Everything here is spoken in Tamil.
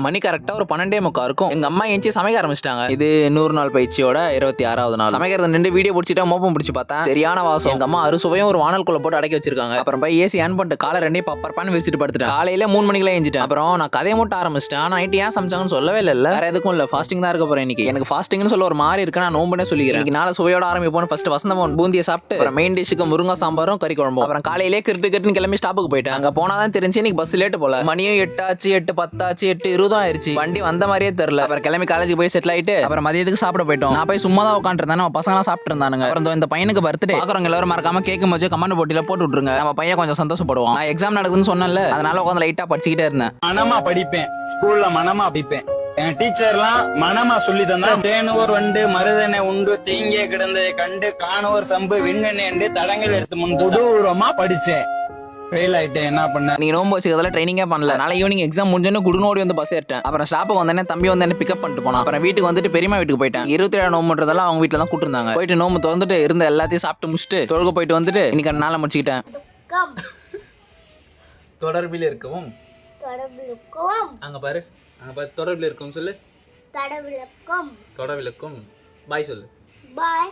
மணி கரெக்டா ஒரு 12:45 இருக்கும். எங்க அம்மா எஞ்சி சமைக்க ஆரம்பிச்சிட்டாங்க. இது 100 நாள் பயிற்சியோட 26வது நாள். சமைக்கிறது நின்று வீடியோ பிடிச்சிட்டா மோப்பம் பிடிச்சி பார்த்தேன். சரியான வாசம். எங்க அம்மா அறுசுவையும் ஒரு வானல்குள்ள போட்டு அடக்கி வச்சிருக்காங்க. அப்புறம் போய் ஏசி ஆன் பண்ணிட்டு காலை ரெண்டையும் பப்பர்பான்னு விரிச்சிட்டு படுத்துட்டேன். காலையில 3 மணிக்கெல்லாம் எஞ்சிட்டேன். அப்புறம் நான் கதையை மட்டும் ஆரம்பிச்சிட்டேன். ஆனா நைட்டு ஏன் சமைச்சாங்கன்னு சொல்லவே இல்ல. வேற எதுக்கும் இல்ல, ஃபாஸ்டிங் தான் இருக்க போறேன் இன்னைக்கு. எனக்கு ஃபாஸ்டிங்னு சொல்ல ஒரு மாதிரி இருக்கு. நான் நோம்புனே சொல்லிக்கிறேன். இன்னைக்கு நாளை சுவையோட ஆரம்பிப்போம். ஃபர்ஸ்ட் வசந்தமோன் பூந்தியை சாப்பிட்டு அப்புறம் மெயின் டிஷ்க்கு முருங்கை சாம்பாரும் கறி குழம்பும். அப்புறம் காலையிலே கிரிட்டு கிளம்பி ஸ்டாப்புக்கு போயிட்டேன். அங்க போனாதான் தெரிஞ்சு இன்னைக்கு பஸ் லேட் போல. மணியும் 8 ஆச்சு, 8:10 ஆச்சு, 8:20 ஆயிருச்சு. வண்டி வந்த மாதிரியே தெரியல. அப்புறம் கிளம்பி காலேஜ் போய் செட்டில் ஆயிட்டு அப்புறம் மதியத்துக்கு சாப்பிட போயிட்டோம். நான் போய் சும்மா தான் உட்காந்துருந்தேன். நம்ம பசங்க சாப்பிட்டு இருந்தானுங்க. அப்புறம் இந்த பையனுக்கு பர்த்டே. பாக்குறவங்க எல்லாரும் மறக்காம கேக் மோஜி கமெண்ட் போட்டியில போட்டு விட்டுருங்க. நம்ம பையன் கொஞ்சம் சந்தோஷப்படுவான். நான் எக்ஸாம் நடக்குதுன்னு சொன்னேன்ல, அதனால உட்காந்து லைட்டா படிச்சுக்கிட்டே இருந்தேன். மனமா படிப்பேன், ஸ்கூல்ல மனமா படிப்பேன். என் டீச்சர்லாம் மனமா சொல்லி தந்தா தேனுவர் வண்டு மருதனை உண்டு தீங்கே கிடந்ததை கண்டு காணுவர் சம்பு விண்ணெண்ணு என்று தடங்கள் எடுத்து முன்தூரமா படிச்சேன். ஃபெயில் ஆயிட்டேன். என்ன பண்ண? நீ நோம்பு வச்சுக்கிறதுல ட்ரைனிங்கே பண்ணல. நாளை ஈவினிங் எக்ஸாம் முடிஞ்சோன்னு குடுனோடி வந்து பஸ் ஏறிட்டேன். அப்புறம் ஸ்டாப்புக்கு வந்தேனே தம்பி வந்து என்ன பிக்கப் பண்ணிட்டு போனான். அப்புறம் வீட்டுக்கு வந்துட்டு பெரியமா வீட்டுக்கு போயிட்டேன். 27 நோம்புன்றதெல்லாம் அவங்க வீட்டில் தான் கூட்டிருந்தாங்க. போயிட்டு நோம்பு திறந்துட்டு இருந்த எல்லாத்தையும் சாப்பிட்டு முடிச்சுட்டு தொழுக போயிட்டு வந்துட்டு இன்னைக்கு நாளை முடிச்சுக்கிட்டேன். தொடர்பில் இருக்கவும் அங்க பாரு, அங்க பாரு, தொடர்பில் இருக்கும் சொல்லு. தொடர்பில் பாய் சொல்லு. பாய்.